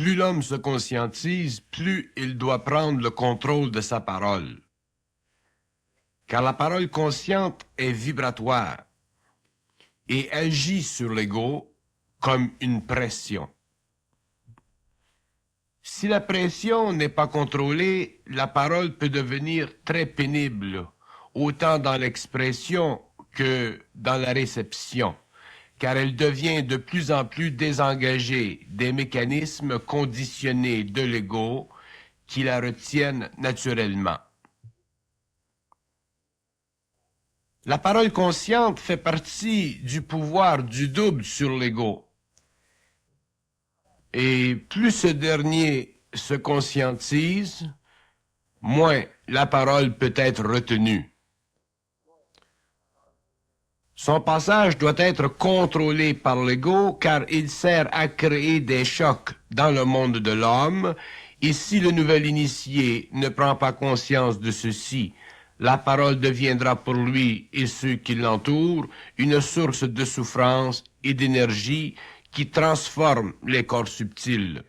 plus l'homme se conscientise, plus il doit prendre le contrôle de sa parole. Car la parole consciente est vibratoire et agit sur l'ego comme une pression. Si la pression n'est pas contrôlée, la parole peut devenir très pénible, autant dans l'expression que dans la réception, car elle devient de plus en plus désengagée des mécanismes conditionnés de l'ego qui la retiennent naturellement. La parole consciente fait partie du pouvoir du double sur l'ego. Et plus ce dernier se conscientise, moins la parole peut être retenue. Son passage doit être contrôlé par l'ego car il sert à créer des chocs dans le monde de l'homme et si le nouvel initié ne prend pas conscience de ceci, la parole deviendra pour lui et ceux qui l'entourent une source de souffrance et d'énergie qui transforme les corps subtils.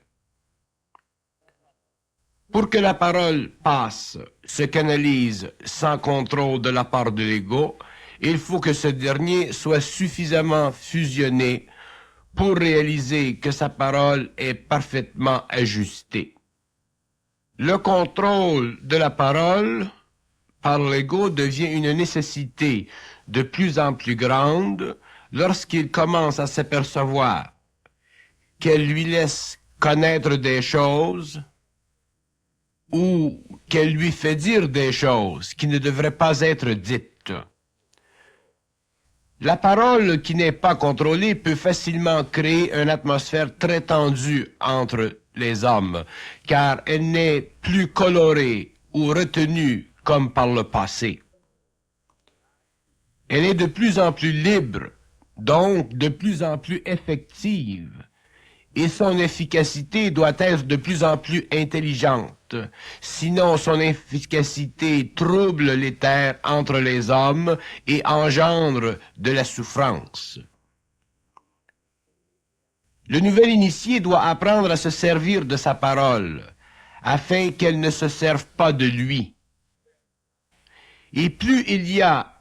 Pour que la parole passe, se canalise sans contrôle de la part de l'ego, il faut que ce dernier soit suffisamment fusionné pour réaliser que sa parole est parfaitement ajustée. Le contrôle de la parole par l'ego devient une nécessité de plus en plus grande lorsqu'il commence à s'apercevoir qu'elle lui laisse connaître des choses ou qu'elle lui fait dire des choses qui ne devraient pas être dites. La parole qui n'est pas contrôlée peut facilement créer une atmosphère très tendue entre les hommes, car elle n'est plus colorée ou retenue comme par le passé. Elle est de plus en plus libre, donc de plus en plus effective, et son efficacité doit être de plus en plus intelligente. Sinon, son efficacité trouble l'éther entre les hommes et engendre de la souffrance. Le nouvel initié doit apprendre à se servir de sa parole, afin qu'elle ne se serve pas de lui. Et plus il y a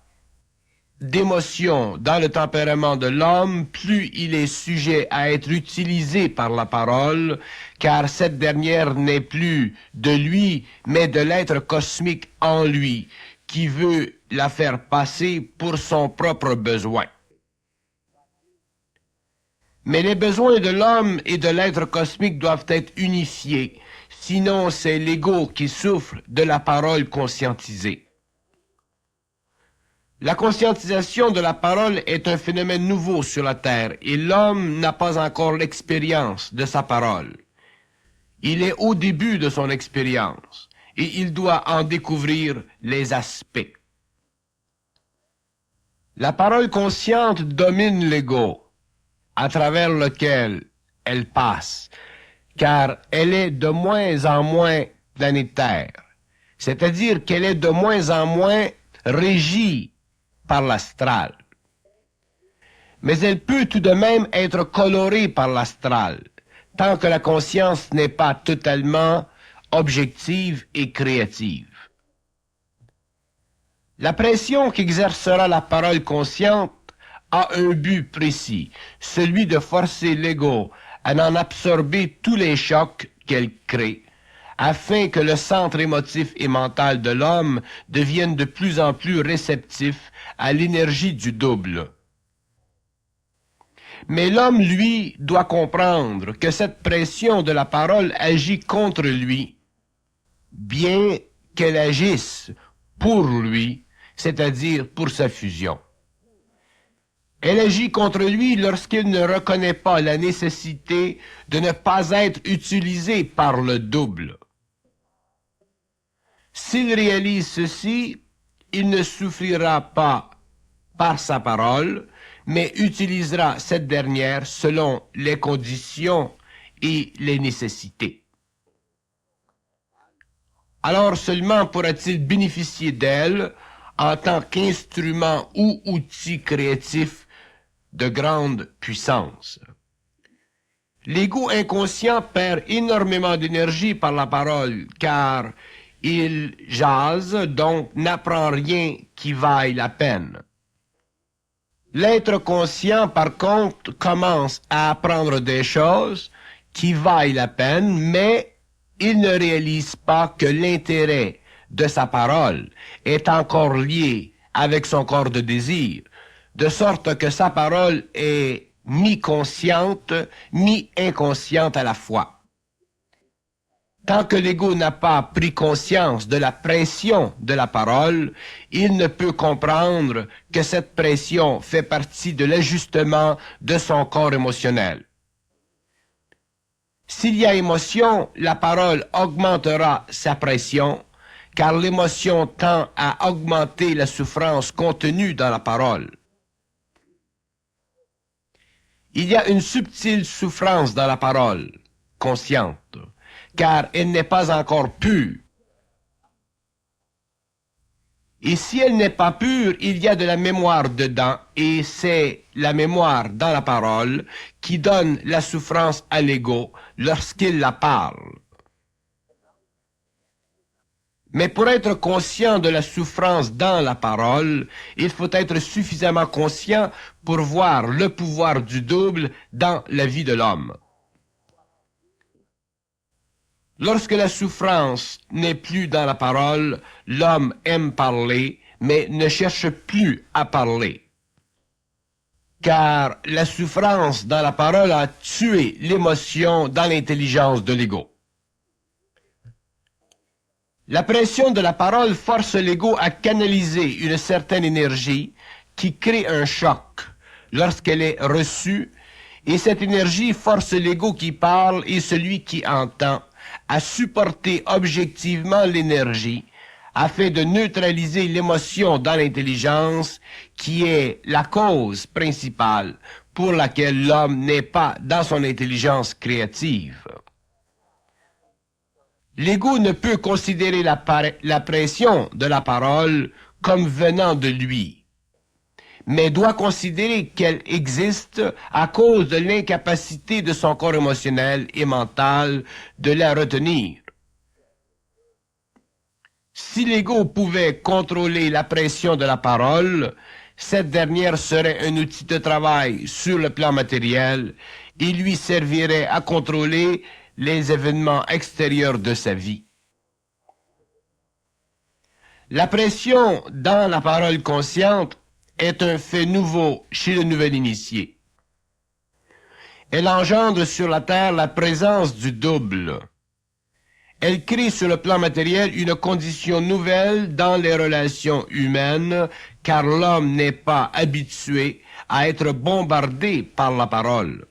d'émotion dans le tempérament de l'homme, plus il est sujet à être utilisé par la parole, car cette dernière n'est plus de lui, mais de l'être cosmique en lui, qui veut la faire passer pour son propre besoin. Mais les besoins de l'homme et de l'être cosmique doivent être unifiés, sinon c'est l'ego qui souffre de la parole conscientisée. La conscientisation de la parole est un phénomène nouveau sur la Terre et l'homme n'a pas encore l'expérience de sa parole. Il est au début de son expérience et il doit en découvrir les aspects. La parole consciente domine l'ego, à travers lequel elle passe, car elle est de moins en moins planétaire, c'est-à-dire qu'elle est de moins en moins régie par l'astral. Mais elle peut tout de même être colorée par l'astral, tant que la conscience n'est pas totalement objective et créative. La pression qu'exercera la parole consciente a un but précis, celui de forcer l'ego à en absorber tous les chocs qu'elle crée, afin que le centre émotif et mental de l'homme devienne de plus en plus réceptif à l'énergie du double. Mais l'homme, lui, doit comprendre que cette pression de la parole agit contre lui, bien qu'elle agisse pour lui, c'est-à-dire pour sa fusion. Elle agit contre lui lorsqu'il ne reconnaît pas la nécessité de ne pas être utilisé par le double. S'il réalise ceci, il ne souffrira pas par sa parole, mais utilisera cette dernière selon les conditions et les nécessités. Alors seulement pourra-t-il bénéficier d'elle en tant qu'instrument ou outil créatif de grande puissance. L'ego inconscient perd énormément d'énergie par la parole, car il jase, donc n'apprend rien qui vaille la peine. L'être conscient, par contre, commence à apprendre des choses qui vaillent la peine, mais il ne réalise pas que l'intérêt de sa parole est encore lié avec son corps de désir, de sorte que sa parole est mi-consciente, mi-inconsciente à la fois. Tant que l'ego n'a pas pris conscience de la pression de la parole, il ne peut comprendre que cette pression fait partie de l'ajustement de son corps émotionnel. S'il y a émotion, la parole augmentera sa pression, car l'émotion tend à augmenter la souffrance contenue dans la parole. Il y a une subtile souffrance dans la parole, consciente, car elle n'est pas encore pure. Et si elle n'est pas pure, il y a de la mémoire dedans, et c'est la mémoire dans la parole qui donne la souffrance à l'ego lorsqu'il la parle. Mais pour être conscient de la souffrance dans la parole, il faut être suffisamment conscient pour voir le pouvoir du double dans la vie de l'homme. Lorsque la souffrance n'est plus dans la parole, l'homme aime parler, mais ne cherche plus à parler. Car la souffrance dans la parole a tué l'émotion dans l'intelligence de l'ego. La pression de la parole force l'ego à canaliser une certaine énergie qui crée un choc lorsqu'elle est reçue, et cette énergie force l'ego qui parle et celui qui entend à supporter objectivement l'énergie afin de neutraliser l'émotion dans l'intelligence qui est la cause principale pour laquelle l'homme n'est pas dans son intelligence créative. L'ego ne peut considérer la pression de la parole comme venant de lui, mais doit considérer qu'elle existe à cause de l'incapacité de son corps émotionnel et mental de la retenir. Si l'ego pouvait contrôler la pression de la parole, cette dernière serait un outil de travail sur le plan matériel et lui servirait à contrôler les événements extérieurs de sa vie. La pression dans la parole consciente est un fait nouveau chez le nouvel initié. Elle engendre sur la terre la présence du double. Elle crée sur le plan matériel une condition nouvelle dans les relations humaines, car l'homme n'est pas habitué à être bombardé par la parole.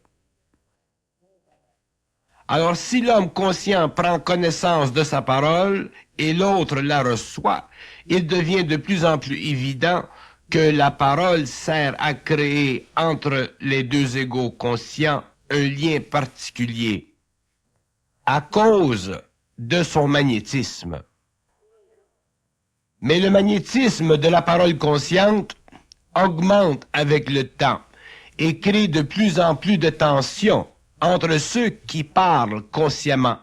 Alors si l'homme conscient prend connaissance de sa parole et l'autre la reçoit, il devient de plus en plus évident que la parole sert à créer entre les deux égos conscients un lien particulier à cause de son magnétisme. Mais le magnétisme de la parole consciente augmente avec le temps et crée de plus en plus de tensions entre ceux qui parlent consciemment.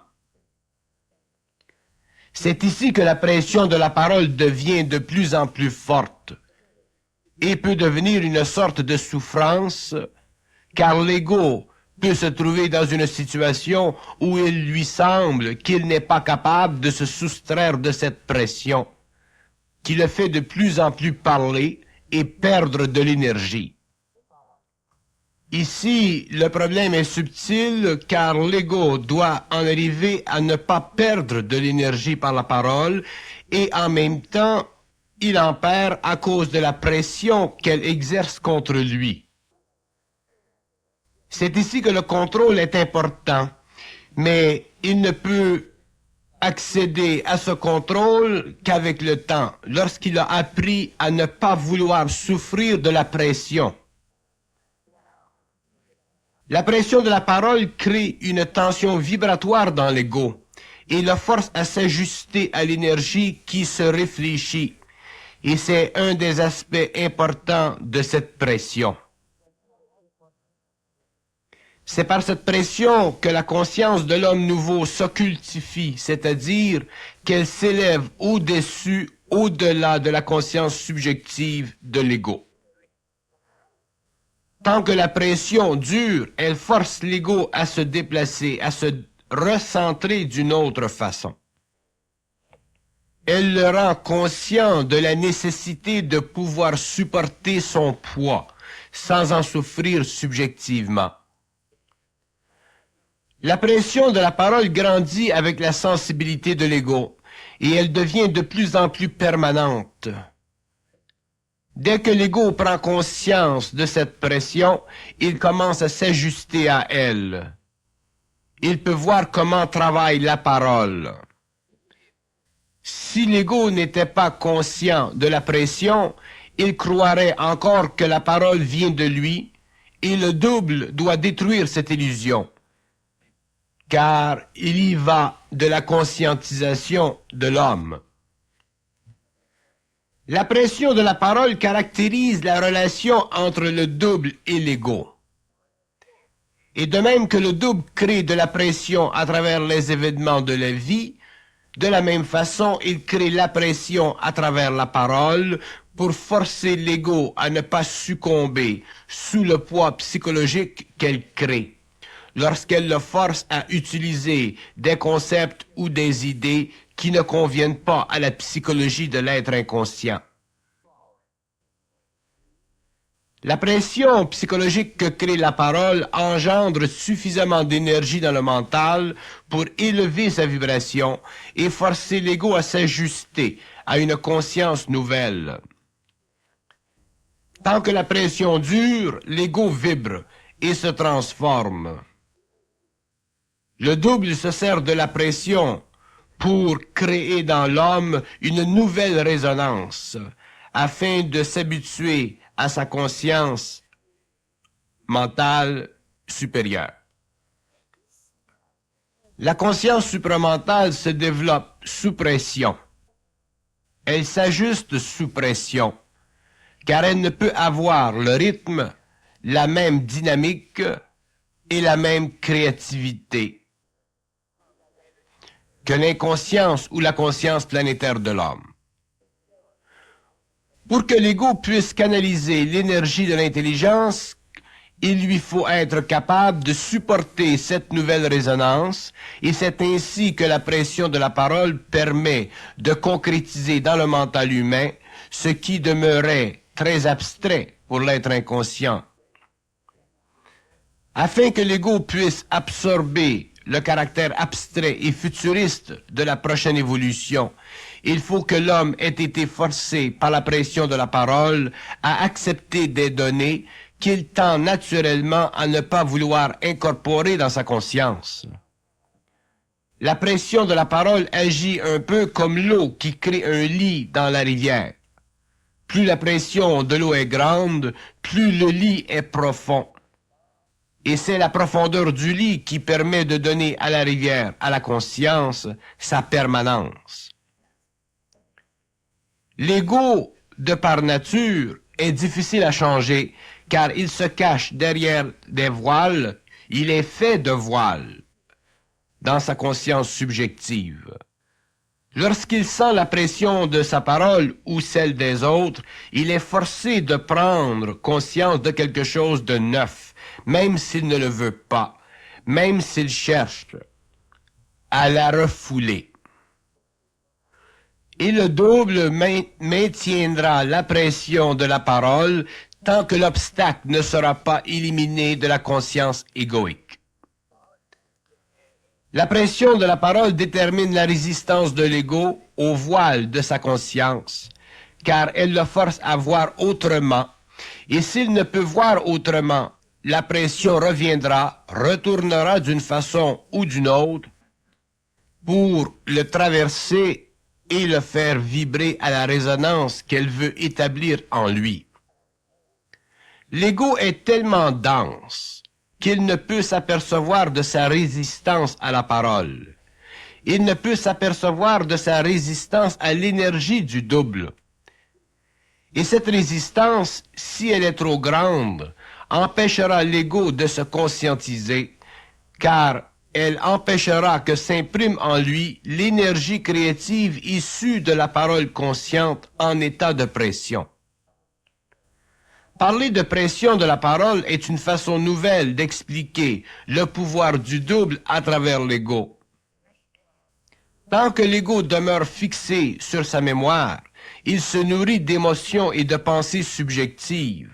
C'est ici que la pression de la parole devient de plus en plus forte et peut devenir une sorte de souffrance, car l'ego peut se trouver dans une situation où il lui semble qu'il n'est pas capable de se soustraire de cette pression, qui le fait de plus en plus parler et perdre de l'énergie. Ici, le problème est subtil car l'ego doit en arriver à ne pas perdre de l'énergie par la parole et en même temps, il en perd à cause de la pression qu'elle exerce contre lui. C'est ici que le contrôle est important, mais il ne peut accéder à ce contrôle qu'avec le temps, lorsqu'il a appris à ne pas vouloir souffrir de la pression. La pression de la parole crée une tension vibratoire dans l'ego et le force à s'ajuster à l'énergie qui se réfléchit. Et c'est un des aspects importants de cette pression. C'est par cette pression que la conscience de l'homme nouveau s'occultifie, c'est-à-dire qu'elle s'élève au-dessus, au-delà de la conscience subjective de l'ego. Tant que la pression dure, elle force l'ego à se déplacer, à se recentrer d'une autre façon. Elle le rend conscient de la nécessité de pouvoir supporter son poids sans en souffrir subjectivement. La pression de la parole grandit avec la sensibilité de l'ego et elle devient de plus en plus permanente. Dès que l'ego prend conscience de cette pression, il commence à s'ajuster à elle. Il peut voir comment travaille la parole. Si l'ego n'était pas conscient de la pression, il croirait encore que la parole vient de lui et le double doit détruire cette illusion. Car il y va de la conscientisation de l'homme. La pression de la parole caractérise la relation entre le double et l'ego. Et de même que le double crée de la pression à travers les événements de la vie, de la même façon, il crée la pression à travers la parole pour forcer l'ego à ne pas succomber sous le poids psychologique qu'elle crée. Lorsqu'elle le force à utiliser des concepts ou des idées qui ne conviennent pas à la psychologie de l'être inconscient. La pression psychologique que crée la parole engendre suffisamment d'énergie dans le mental pour élever sa vibration et forcer l'ego à s'ajuster à une conscience nouvelle. Tant que la pression dure, l'ego vibre et se transforme. Le double se sert de la pression pour créer dans l'homme une nouvelle résonance, afin de s'habituer à sa conscience mentale supérieure. La conscience supramentale se développe sous pression. Elle s'ajuste sous pression, car elle ne peut avoir le rythme, la même dynamique et la même créativité que l'inconscience ou la conscience planétaire de l'homme. Pour que l'ego puisse canaliser l'énergie de l'intelligence, il lui faut être capable de supporter cette nouvelle résonance, et c'est ainsi que la pression de la parole permet de concrétiser dans le mental humain ce qui demeurait très abstrait pour l'être inconscient. Afin que l'ego puisse absorber le caractère abstrait et futuriste de la prochaine évolution, il faut que l'homme ait été forcé par la pression de la parole à accepter des données qu'il tend naturellement à ne pas vouloir incorporer dans sa conscience. La pression de la parole agit un peu comme l'eau qui crée un lit dans la rivière. Plus la pression de l'eau est grande, plus le lit est profond. Et c'est la profondeur du lit qui permet de donner à la rivière, à la conscience, sa permanence. L'ego, de par nature, est difficile à changer, car il se cache derrière des voiles, il est fait de voiles, dans sa conscience subjective. Lorsqu'il sent la pression de sa parole ou celle des autres, il est forcé de prendre conscience de quelque chose de neuf, même s'il ne le veut pas, même s'il cherche à la refouler. Et le double maintiendra la pression de la parole tant que l'obstacle ne sera pas éliminé de la conscience égoïque. La pression de la parole détermine la résistance de l'ego au voile de sa conscience, car elle le force à voir autrement, et s'il ne peut voir autrement, la pression reviendra, retournera d'une façon ou d'une autre pour le traverser et le faire vibrer à la résonance qu'elle veut établir en lui. L'ego est tellement dense qu'il ne peut s'apercevoir de sa résistance à la parole. Il ne peut s'apercevoir de sa résistance à l'énergie du double. Et cette résistance, si elle est trop grande, empêchera l'ego de se conscientiser, car elle empêchera que s'imprime en lui l'énergie créative issue de la parole consciente en état de pression. Parler de pression de la parole est une façon nouvelle d'expliquer le pouvoir du double à travers l'ego. Tant que l'ego demeure fixé sur sa mémoire, il se nourrit d'émotions et de pensées subjectives.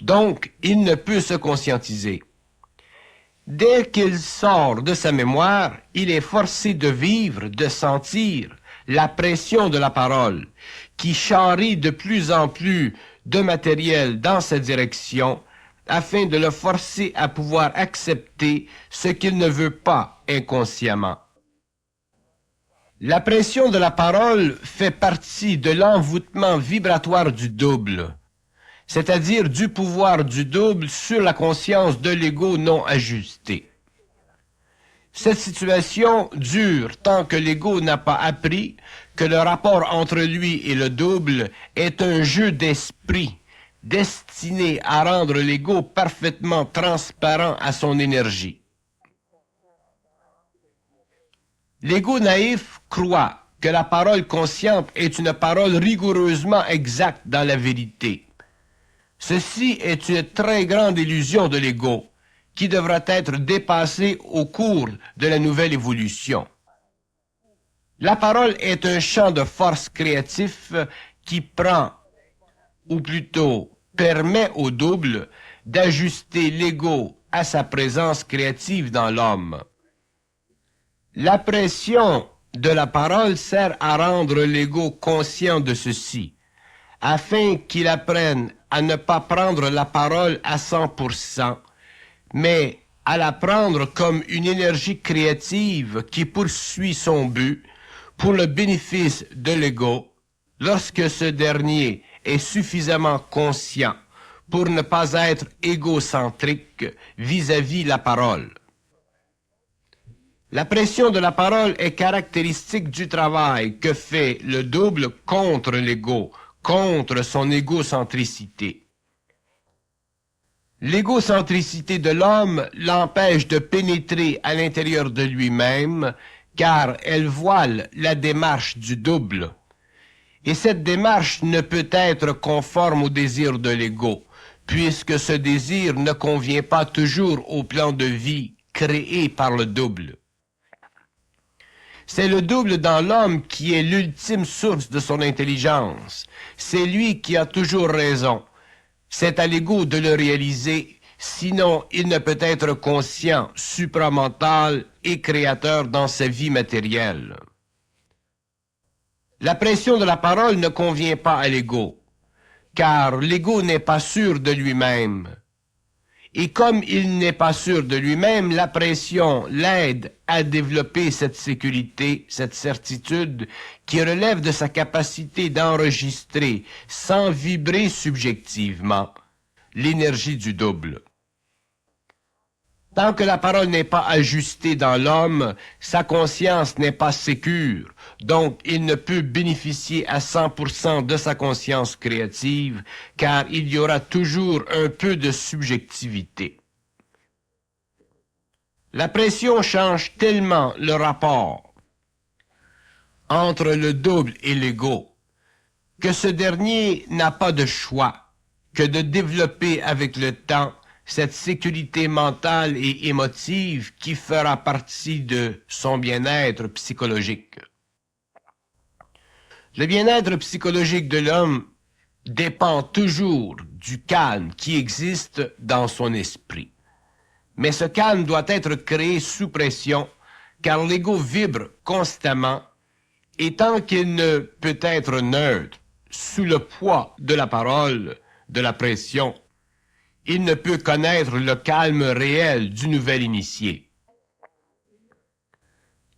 Donc, il ne peut se conscientiser. Dès qu'il sort de sa mémoire, il est forcé de vivre, de sentir la pression de la parole, qui charrie de plus en plus de matériel dans sa direction, afin de le forcer à pouvoir accepter ce qu'il ne veut pas inconsciemment. La pression de la parole fait partie de l'envoûtement vibratoire du double, c'est-à-dire du pouvoir du double sur la conscience de l'ego non ajusté. Cette situation dure tant que l'ego n'a pas appris que le rapport entre lui et le double est un jeu d'esprit destiné à rendre l'ego parfaitement transparent à son énergie. L'ego naïf croit que la parole consciente est une parole rigoureusement exacte dans la vérité. Ceci est une très grande illusion de l'ego, qui devra être dépassée au cours de la nouvelle évolution. La parole est un champ de force créatif qui prend, ou plutôt permet au double, d'ajuster l'ego à sa présence créative dans l'homme. La pression de la parole sert à rendre l'ego conscient de ceci, afin qu'il apprenne à ne pas prendre la parole à 100%, mais à la prendre comme une énergie créative qui poursuit son but pour le bénéfice de l'ego, lorsque ce dernier est suffisamment conscient pour ne pas être égocentrique vis-à-vis la parole. La pression de la parole est caractéristique du travail que fait le double contre l'ego, contre son égocentricité. L'égocentricité de l'homme l'empêche de pénétrer à l'intérieur de lui-même, car elle voile la démarche du double. Et cette démarche ne peut être conforme au désir de l'ego, puisque ce désir ne convient pas toujours au plan de vie créé par le double. C'est le double dans l'homme qui est l'ultime source de son intelligence. C'est lui qui a toujours raison. C'est à l'ego de le réaliser, sinon il ne peut être conscient, supramental et créateur dans sa vie matérielle. La pression de la parole ne convient pas à l'ego, car l'ego n'est pas sûr de lui-même. Et comme il n'est pas sûr de lui-même, la pression l'aide à développer cette sécurité, cette certitude qui relève de sa capacité d'enregistrer, sans vibrer subjectivement, l'énergie du double. Tant que la parole n'est pas ajustée dans l'homme, sa conscience n'est pas sécure, donc il ne peut bénéficier à 100% de sa conscience créative, car il y aura toujours un peu de subjectivité. La pression change tellement le rapport entre le double et l'ego, que ce dernier n'a pas de choix que de développer avec le temps cette sécurité mentale et émotive qui fera partie de son bien-être psychologique. Le bien-être psychologique de l'homme dépend toujours du calme qui existe dans son esprit. Mais ce calme doit être créé sous pression, car l'ego vibre constamment, et tant qu'il ne peut être neutre sous le poids de la parole, de la pression, il ne peut connaître le calme réel du nouvel initié.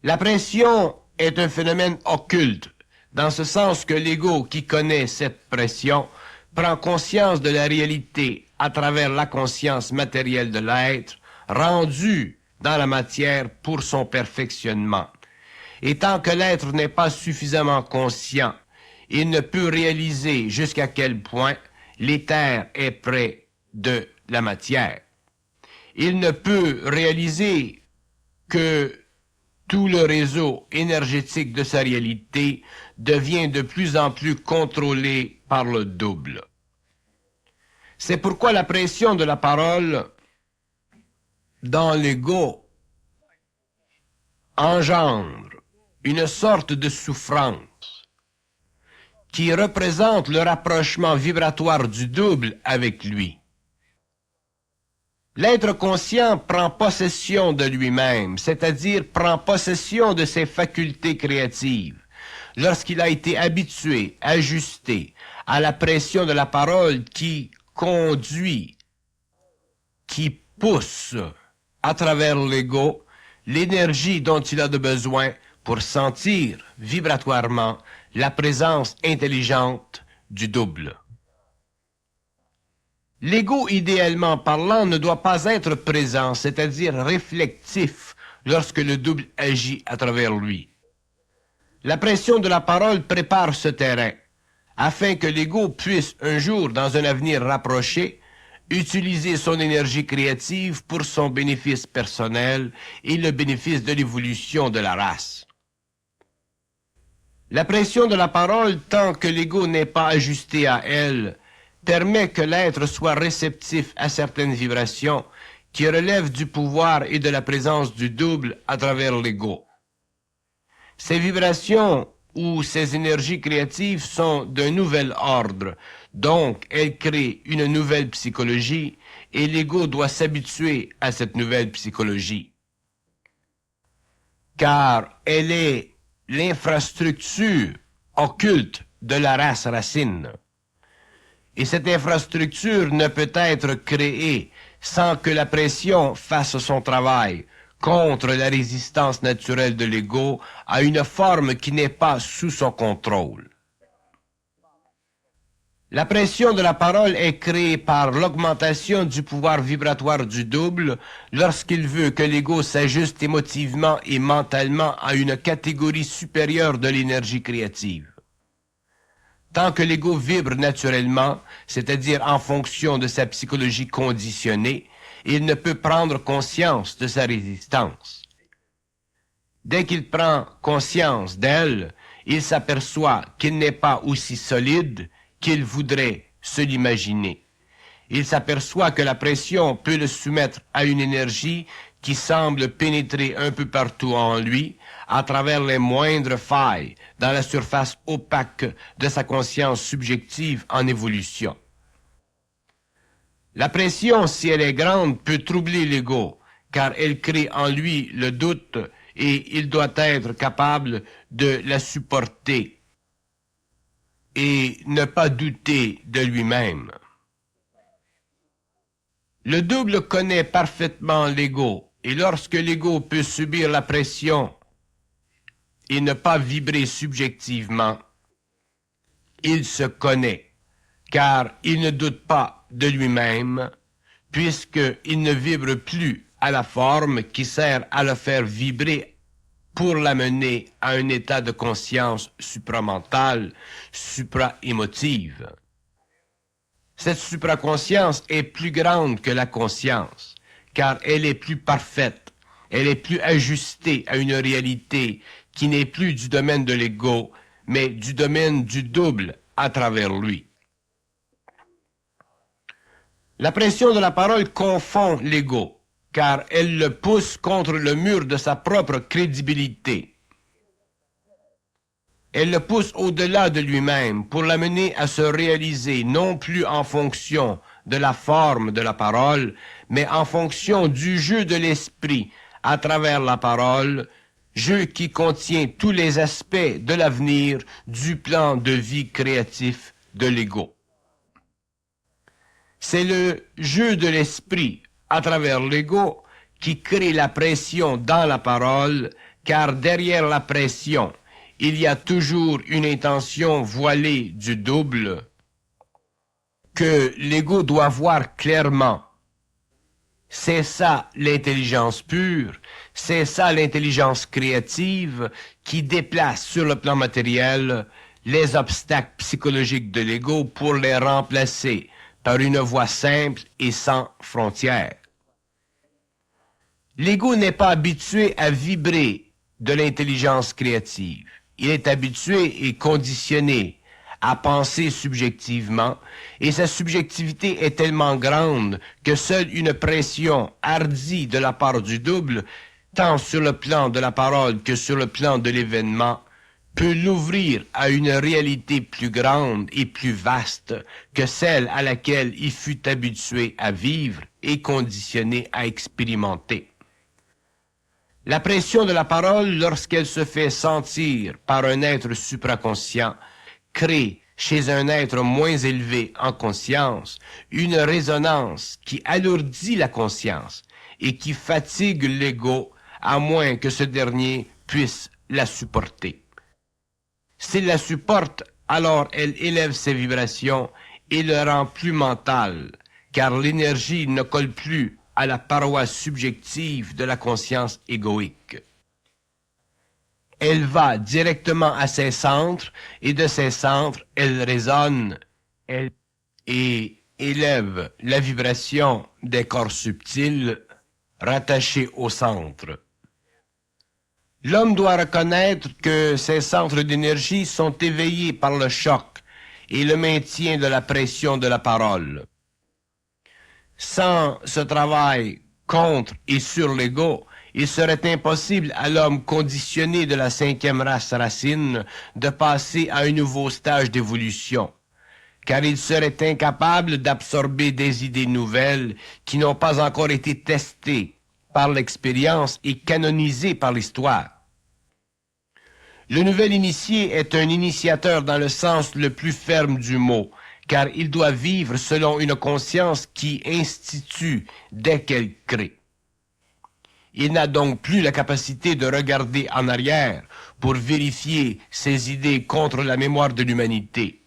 La pression est un phénomène occulte, dans ce sens que l'ego qui connaît cette pression prend conscience de la réalité à travers la conscience matérielle de l'être, rendue dans la matière pour son perfectionnement. Et tant que l'être n'est pas suffisamment conscient, il ne peut réaliser jusqu'à quel point l'éther est près de la matière. Il ne peut réaliser que tout le réseau énergétique de sa réalité devient de plus en plus contrôlé par le double. C'est pourquoi la pression de la parole dans l'ego engendre une sorte de souffrance qui représente le rapprochement vibratoire du double avec lui. L'être conscient prend possession de lui-même, c'est-à-dire prend possession de ses facultés créatives, lorsqu'il a été habitué, ajusté à la pression de la parole qui conduit, qui pousse à travers l'ego l'énergie dont il a de besoin pour sentir vibratoirement la présence intelligente du double. L'ego, idéalement parlant, ne doit pas être présent, c'est-à-dire réflectif, lorsque le double agit à travers lui. La pression de la parole prépare ce terrain, afin que l'ego puisse un jour, dans un avenir rapproché, utiliser son énergie créative pour son bénéfice personnel et le bénéfice de l'évolution de la race. La pression de la parole, tant que l'ego n'est pas ajusté à elle, permet que l'être soit réceptif à certaines vibrations qui relèvent du pouvoir et de la présence du double à travers l'ego. Ces vibrations ou ces énergies créatives sont d'un nouvel ordre, donc elles créent une nouvelle psychologie et l'ego doit s'habituer à cette nouvelle psychologie. Car elle est l'infrastructure occulte de la race racine. Et cette infrastructure ne peut être créée sans que la pression fasse son travail contre la résistance naturelle de l'ego à une forme qui n'est pas sous son contrôle. La pression de la parole est créée par l'augmentation du pouvoir vibratoire du double lorsqu'il veut que l'ego s'ajuste émotivement et mentalement à une catégorie supérieure de l'énergie créative. Tant que l'ego vibre naturellement, c'est-à-dire en fonction de sa psychologie conditionnée, il ne peut prendre conscience de sa résistance. Dès qu'il prend conscience d'elle, il s'aperçoit qu'il n'est pas aussi solide qu'il voudrait se l'imaginer. Il s'aperçoit que la pression peut le soumettre à une énergie qui semble pénétrer un peu partout en lui, à travers les moindres failles dans la surface opaque de sa conscience subjective en évolution. La pression, si elle est grande, peut troubler l'ego, car elle crée en lui le doute et il doit être capable de la supporter et ne pas douter de lui-même. Le double connaît parfaitement l'ego, et lorsque l'ego peut subir la pression et ne pas vibrer subjectivement, il se connaît, car il ne doute pas de lui-même, puisqu'il ne vibre plus à la forme qui sert à le faire vibrer pour l'amener à un état de conscience supramentale, supra-émotive. Cette supraconscience est plus grande que la conscience, car elle est plus parfaite, elle est plus ajustée à une réalité qui n'est plus du domaine de l'ego, mais du domaine du double à travers lui. La pression de la parole confond l'ego, car elle le pousse contre le mur de sa propre crédibilité. Elle le pousse au-delà de lui-même pour l'amener à se réaliser non plus en fonction de la forme de la parole, mais en fonction du jeu de l'esprit à travers la parole, jeu qui contient tous les aspects de l'avenir du plan de vie créatif de l'ego. C'est le jeu de l'esprit à travers l'ego qui crée la pression dans la parole, car derrière la pression, il y a toujours une intention voilée du double que l'ego doit voir clairement. C'est ça l'intelligence pure, c'est ça l'intelligence créative qui déplace sur le plan matériel les obstacles psychologiques de l'ego pour les remplacer par une voie simple et sans frontières. L'ego n'est pas habitué à vibrer de l'intelligence créative. Il est habitué et conditionné à penser subjectivement, et sa subjectivité est tellement grande que seule une pression hardie de la part du double, tant sur le plan de la parole que sur le plan de l'événement, peut l'ouvrir à une réalité plus grande et plus vaste que celle à laquelle il fut habitué à vivre et conditionné à expérimenter. La pression de la parole, lorsqu'elle se fait sentir par un être supraconscient, crée chez un être moins élevé en conscience une résonance qui alourdit la conscience et qui fatigue l'ego à moins que ce dernier puisse la supporter. S'il la supporte, alors elle élève ses vibrations et le rend plus mental, car l'énergie ne colle plus à la paroi subjective de la conscience égoïque. Elle va directement à ses centres, et de ses centres, elle résonne et élève la vibration des corps subtils rattachés au centre. L'homme doit reconnaître que ces centres d'énergie sont éveillés par le choc et le maintien de la pression de la parole. Sans ce travail contre et sur l'ego, il serait impossible à l'homme conditionné de la 5e race racine de passer à un nouveau stage d'évolution, car il serait incapable d'absorber des idées nouvelles qui n'ont pas encore été testées par l'expérience et canonisées par l'histoire. Le nouvel initié est un initiateur dans le sens le plus ferme du mot, car il doit vivre selon une conscience qui institue dès qu'elle crée. Il n'a donc plus la capacité de regarder en arrière pour vérifier ses idées contre la mémoire de l'humanité.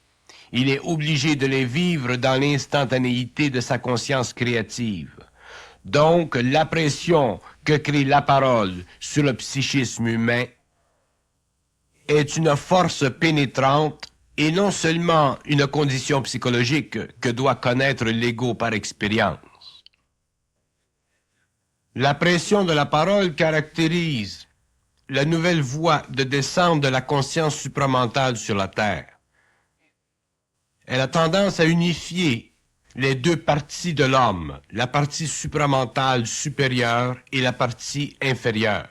Il est obligé de les vivre dans l'instantanéité de sa conscience créative. Donc, la pression que crée la parole sur le psychisme humain est une force pénétrante et non seulement une condition psychologique que doit connaître l'ego par expérience. La pression de la parole caractérise la nouvelle voie de descente de la conscience supramentale sur la Terre. Elle a tendance à unifier les deux parties de l'homme, la partie supramentale supérieure et la partie inférieure.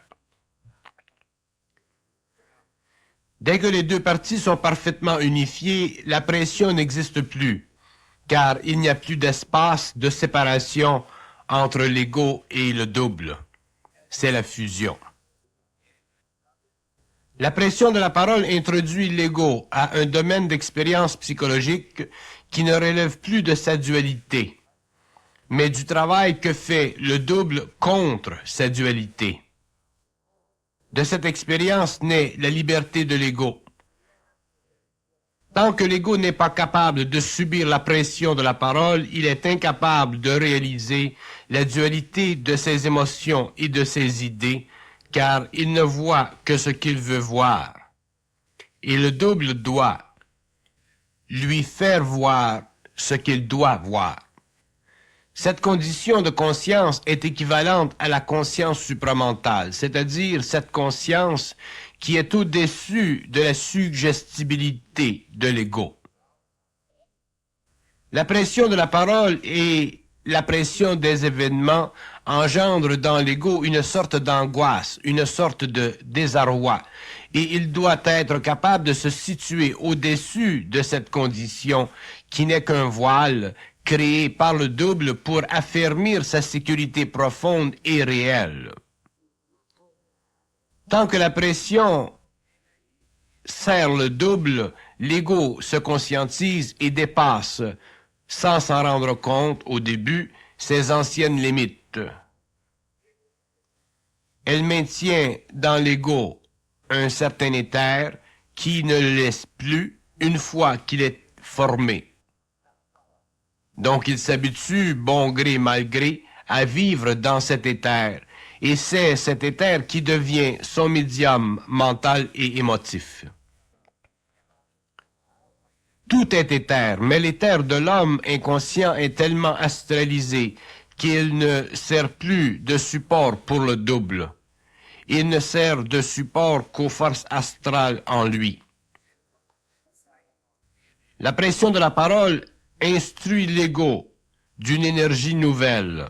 Dès que les deux parties sont parfaitement unifiées, la pression n'existe plus, car il n'y a plus d'espace de séparation entre l'ego et le double. C'est la fusion. La pression de la parole introduit l'ego à un domaine d'expérience psychologique qui ne relève plus de sa dualité, mais du travail que fait le double contre sa dualité. De cette expérience naît la liberté de l'ego. Tant que l'ego n'est pas capable de subir la pression de la parole, il est incapable de réaliser la dualité de ses émotions et de ses idées, car il ne voit que ce qu'il veut voir. Et le double doit lui faire voir ce qu'il doit voir. Cette condition de conscience est équivalente à la conscience supramentale, c'est-à-dire cette conscience qui est au-dessus de la suggestibilité de l'ego. La pression de la parole et la pression des événements engendrent dans l'ego une sorte d'angoisse, une sorte de désarroi, et il doit être capable de se situer au-dessus de cette condition qui n'est qu'un voile créé par le double pour affermir sa sécurité profonde et réelle. Tant que la pression serre le double, l'ego se conscientise et dépasse, sans s'en rendre compte au début, ses anciennes limites. Elle maintient dans l'ego un certain éther qui ne le laisse plus une fois qu'il est formé. Donc il s'habitue, bon gré mal gré, à vivre dans cet éther, et c'est cet éther qui devient son médium mental et émotif. Tout est éther, mais l'éther de l'homme inconscient est tellement astralisé qu'il ne sert plus de support pour le double. Il ne sert de support qu'aux forces astrales en lui. La pression de la parole instruit l'ego d'une énergie nouvelle.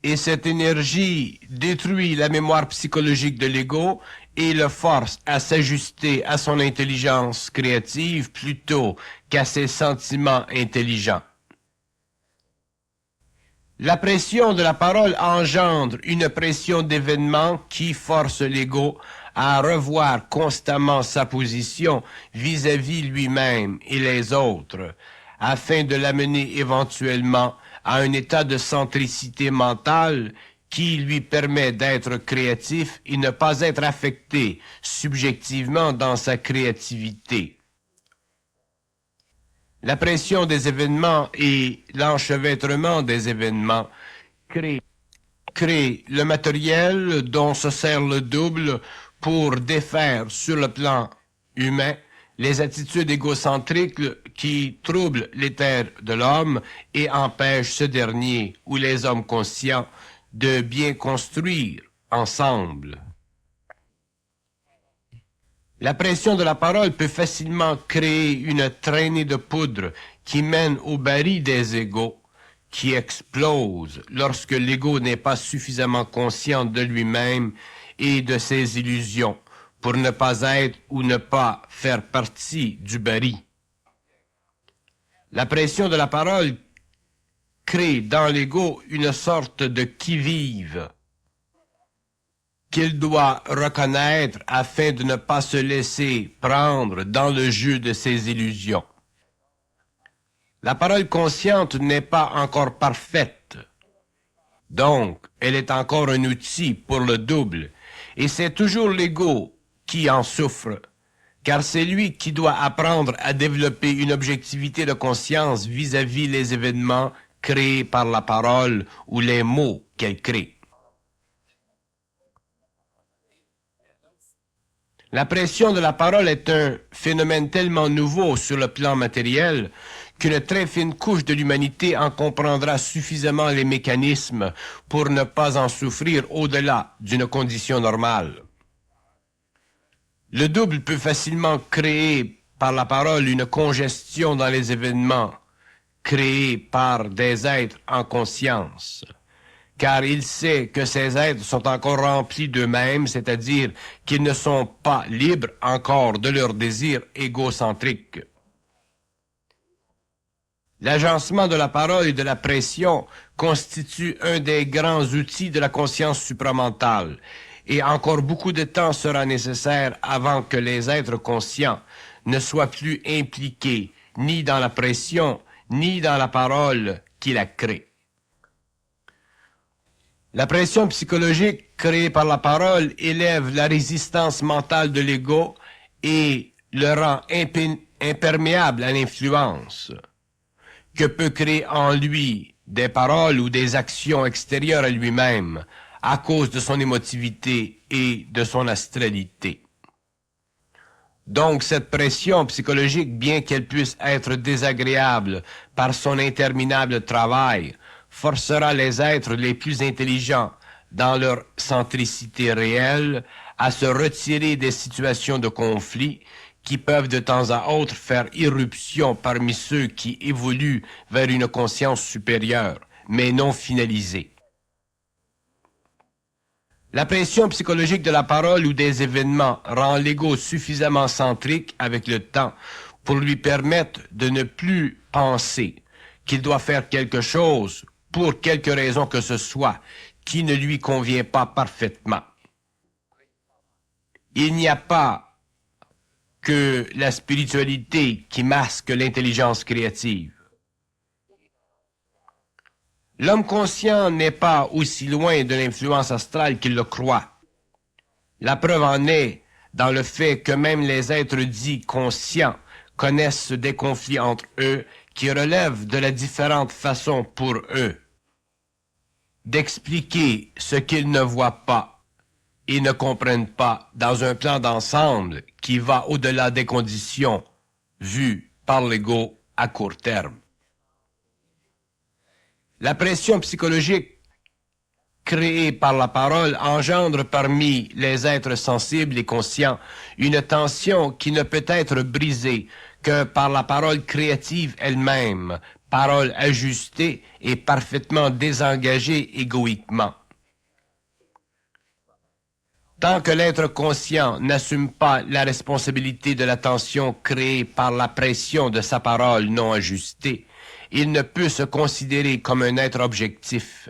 Et cette énergie détruit la mémoire psychologique de l'ego et le force à s'ajuster à son intelligence créative plutôt qu'à ses sentiments intelligents. La pression de la parole engendre une pression d'événements qui force l'ego à revoir constamment sa position vis-à-vis lui-même et les autres, afin de l'amener éventuellement à un état de centricité mentale qui lui permet d'être créatif et ne pas être affecté subjectivement dans sa créativité. La pression des événements et l'enchevêtrement des événements créent le matériel dont se sert le double pour défaire sur le plan humain les attitudes égocentriques qui troublent l'éther de l'homme et empêchent ce dernier ou les hommes conscients de bien construire ensemble. La pression de la parole peut facilement créer une traînée de poudre qui mène au baril des égos, qui explose lorsque l'ego n'est pas suffisamment conscient de lui-même et de ses illusions pour ne pas être ou ne pas faire partie du baril. La pression de la parole crée dans l'ego une sorte de qui-vive qu'il doit reconnaître afin de ne pas se laisser prendre dans le jeu de ses illusions. La parole consciente n'est pas encore parfaite, donc elle est encore un outil pour le double, et c'est toujours l'ego qui en souffre, car c'est lui qui doit apprendre à développer une objectivité de conscience vis-à-vis les événements créés par la parole ou les mots qu'elle crée. La pression de la parole est un phénomène tellement nouveau sur le plan matériel qu'une très fine couche de l'humanité en comprendra suffisamment les mécanismes pour ne pas en souffrir au-delà d'une condition normale. Le double peut facilement créer par la parole une congestion dans les événements créés par des êtres en conscience, car il sait que ces êtres sont encore remplis d'eux-mêmes, c'est-à-dire qu'ils ne sont pas libres encore de leurs désirs égocentriques. L'agencement de la parole et de la pression constitue un des grands outils de la conscience supramentale, et encore beaucoup de temps sera nécessaire avant que les êtres conscients ne soient plus impliqués ni dans la pression, ni dans la parole qui la crée. La pression psychologique créée par la parole élève la résistance mentale de l'ego et le rend imperméable à l'influence que peut créer en lui des paroles ou des actions extérieures à lui-même à cause de son émotivité et de son astralité. Donc cette pression psychologique, bien qu'elle puisse être désagréable par son interminable travail, forcera les êtres les plus intelligents dans leur centricité réelle à se retirer des situations de conflit qui peuvent de temps à autre faire irruption parmi ceux qui évoluent vers une conscience supérieure, mais non finalisée. La pression psychologique de la parole ou des événements rend l'ego suffisamment centrique avec le temps pour lui permettre de ne plus penser qu'il doit faire quelque chose pour quelque raison que ce soit qui ne lui convient pas parfaitement. Il n'y a pas que la spiritualité qui masque l'intelligence créative. L'homme conscient n'est pas aussi loin de l'influence astrale qu'il le croit. La preuve en est dans le fait que même les êtres dits conscients connaissent des conflits entre eux qui relèvent de la différente façon pour eux d'expliquer ce qu'ils ne voient pas et ne comprennent pas dans un plan d'ensemble qui va au-delà des conditions vues par l'ego à court terme. La pression psychologique créée par la parole engendre parmi les êtres sensibles et conscients une tension qui ne peut être brisée que par la parole créative elle-même, parole ajustée et parfaitement désengagée égoïquement. Tant que l'être conscient n'assume pas la responsabilité de la tension créée par la pression de sa parole non ajustée, il ne peut se considérer comme un être objectif.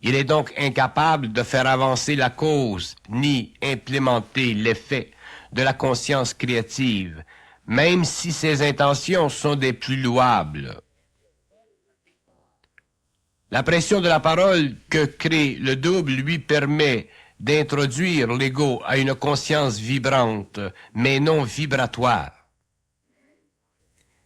Il est donc incapable de faire avancer la cause ni implémenter l'effet de la conscience créative, même si ses intentions sont des plus louables. La pression de la parole que crée le double lui permet d'introduire l'ego à une conscience vibrante, mais non vibratoire.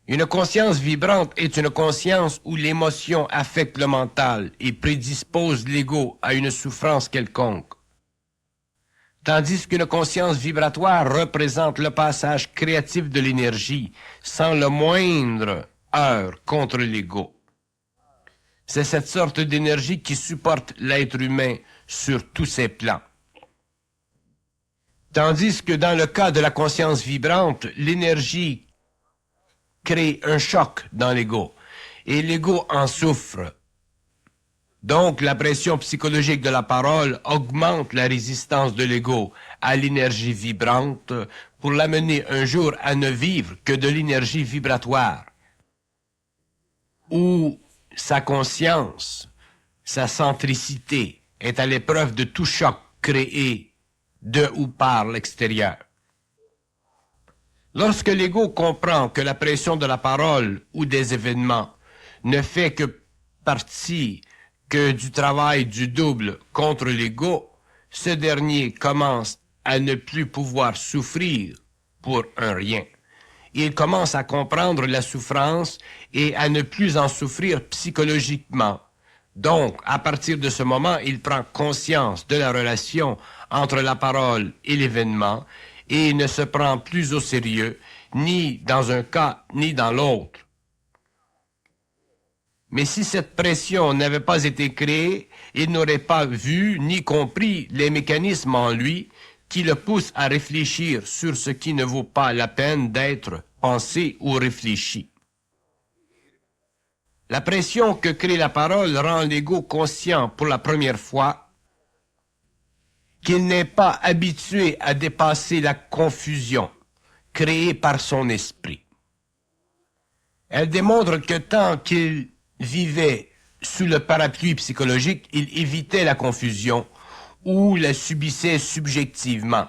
Une conscience vibrante est une conscience où l'émotion affecte le mental et prédispose l'ego à une souffrance quelconque. Tandis qu'une conscience vibratoire représente le passage créatif de l'énergie sans le moindre heurt contre l'ego. C'est cette sorte d'énergie qui supporte l'être humain sur tous ses plans. Tandis que dans le cas de la conscience vibrante, l'énergie crée un choc dans l'ego, et l'ego en souffre. Donc, la pression psychologique de la parole augmente la résistance de l'ego à l'énergie vibrante pour l'amener un jour à ne vivre que de l'énergie vibratoire, où sa conscience, sa centricité est à l'épreuve de tout choc créé de ou par l'extérieur. Lorsque l'ego comprend que la pression de la parole ou des événements ne fait que partie que du travail du double contre l'ego, ce dernier commence à ne plus pouvoir souffrir pour un rien. Il commence à comprendre la souffrance et à ne plus en souffrir psychologiquement. Donc, à partir de ce moment, il prend conscience de la relation entre la parole et l'événement et ne se prend plus au sérieux, ni dans un cas, ni dans l'autre. Mais si cette pression n'avait pas été créée, il n'aurait pas vu ni compris les mécanismes en lui qui le poussent à réfléchir sur ce qui ne vaut pas la peine d'être pensé ou réfléchi. La pression que crée la parole rend l'ego conscient pour la première fois qu'il n'est pas habitué à dépasser la confusion créée par son esprit. Elle démontre que tant qu'il vivait sous le parapluie psychologique, il évitait la confusion ou la subissait subjectivement.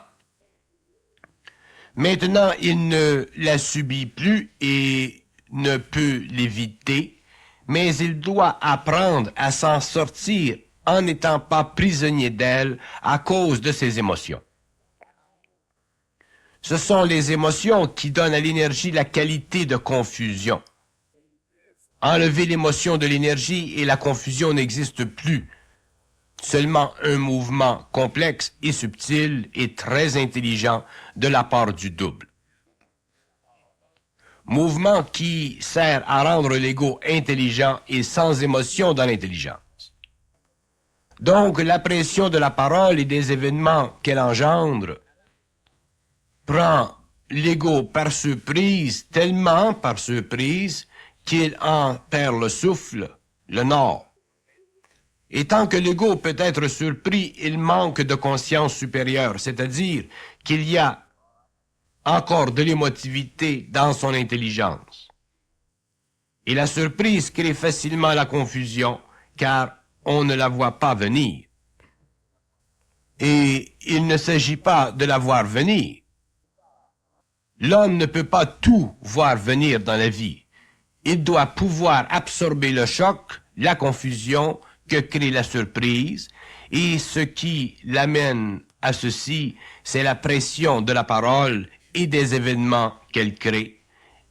Maintenant, il ne la subit plus et ne peut l'éviter, mais il doit apprendre à s'en sortir en n'étant pas prisonnier d'elle à cause de ses émotions. Ce sont les émotions qui donnent à l'énergie la qualité de confusion. Enlever l'émotion de l'énergie et la confusion n'existe plus. Seulement un mouvement complexe et subtil et très intelligent de la part du double. Mouvement qui sert à rendre l'ego intelligent et sans émotion dans l'intelligence. Donc, la pression de la parole et des événements qu'elle engendre prend l'ego par surprise, tellement par surprise, qu'il en perd le souffle, le nord. Et tant que l'ego peut être surpris, il manque de conscience supérieure, c'est-à-dire qu'il y a encore de l'émotivité dans son intelligence. Et la surprise crée facilement la confusion, car on ne la voit pas venir. Et il ne s'agit pas de la voir venir. L'homme ne peut pas tout voir venir dans la vie. Il doit pouvoir absorber le choc, la confusion que crée la surprise, et ce qui l'amène à ceci, c'est la pression de la parole et des événements qu'elle crée,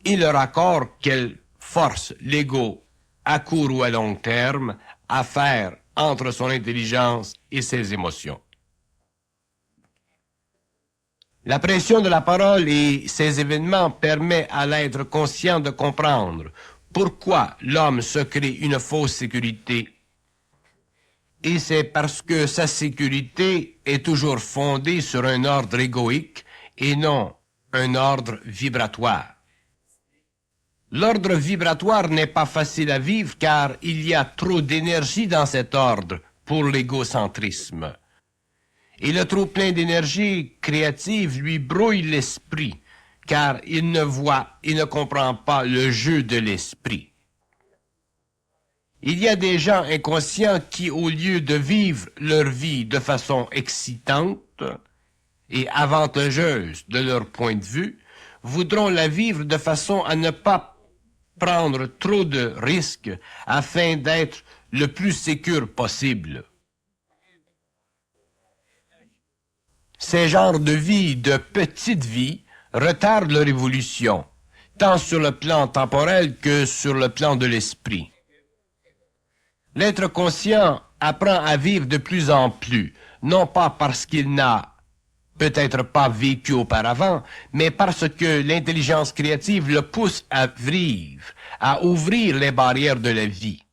et le raccord qu'elle force l'ego à court ou à long terme à faire entre son intelligence et ses émotions. La pression de la parole et ses événements permet à l'être conscient de comprendre pourquoi l'homme se crée une fausse sécurité. Et c'est parce que sa sécurité est toujours fondée sur un ordre égoïque et non un ordre vibratoire. L'ordre vibratoire n'est pas facile à vivre car il y a trop d'énergie dans cet ordre pour l'égocentrisme. Et le trop-plein d'énergie créative lui brouille l'esprit, car il ne voit et ne comprend pas le jeu de l'esprit. Il y a des gens inconscients qui, au lieu de vivre leur vie de façon excitante et avantageuse de leur point de vue, voudront la vivre de façon à ne pas prendre trop de risques afin d'être le plus sécure possible. Ces genres de vie, de petite vie, retardent leur évolution, tant sur le plan temporel que sur le plan de l'esprit. L'être conscient apprend à vivre de plus en plus, non pas parce qu'il n'a peut-être pas vécu auparavant, mais parce que l'intelligence créative le pousse à vivre, à ouvrir les barrières de la vie,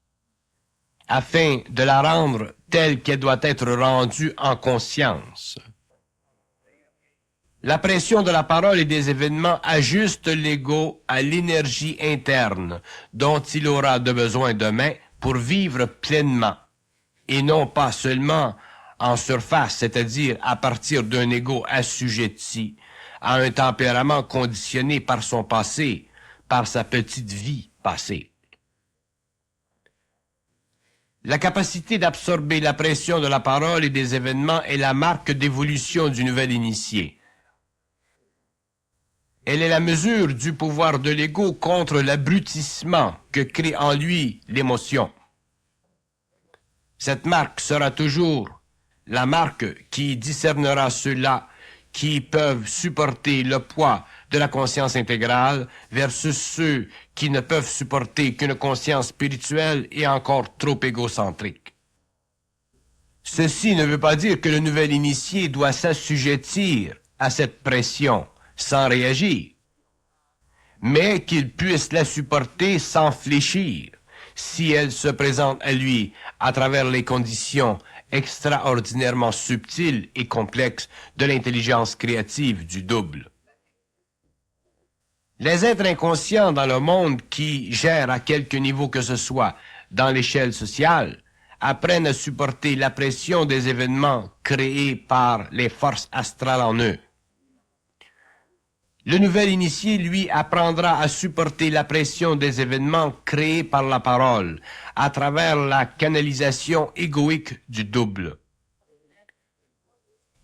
afin de la rendre telle qu'elle doit être rendue en conscience. La pression de la parole et des événements ajuste l'ego à l'énergie interne dont il aura de besoin demain pour vivre pleinement, et non pas seulement en surface, c'est-à-dire à partir d'un ego assujetti à un tempérament conditionné par son passé, par sa petite vie passée. La capacité d'absorber la pression de la parole et des événements est la marque d'évolution du nouvel initié. Elle est la mesure du pouvoir de l'ego contre l'abrutissement que crée en lui l'émotion. Cette marque sera toujours la marque qui discernera ceux-là qui peuvent supporter le poids de la conscience intégrale versus ceux qui ne peuvent supporter qu'une conscience spirituelle et encore trop égocentrique. Ceci ne veut pas dire que le nouvel initié doit s'assujettir à cette pression sans réagir, mais qu'il puisse la supporter sans fléchir, si elle se présente à lui à travers les conditions extraordinairement subtiles et complexes de l'intelligence créative du double. Les êtres inconscients dans le monde qui gèrent à quelque niveau que ce soit dans l'échelle sociale apprennent à supporter la pression des événements créés par les forces astrales en eux. Le nouvel initié, lui, apprendra à supporter la pression des événements créés par la parole, à travers la canalisation égoïque du double.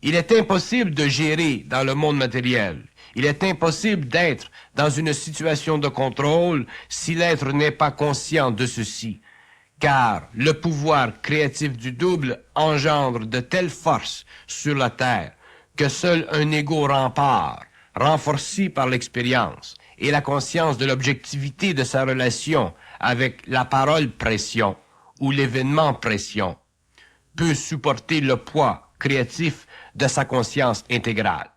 Il est impossible de gérer dans le monde matériel. Il est impossible d'être dans une situation de contrôle si l'être n'est pas conscient de ceci, car le pouvoir créatif du double engendre de telles forces sur la terre que seul un ego rempart, renforcé par l'expérience et la conscience de l'objectivité de sa relation avec la parole pression ou l'événement pression, peut supporter le poids créatif de sa conscience intégrale.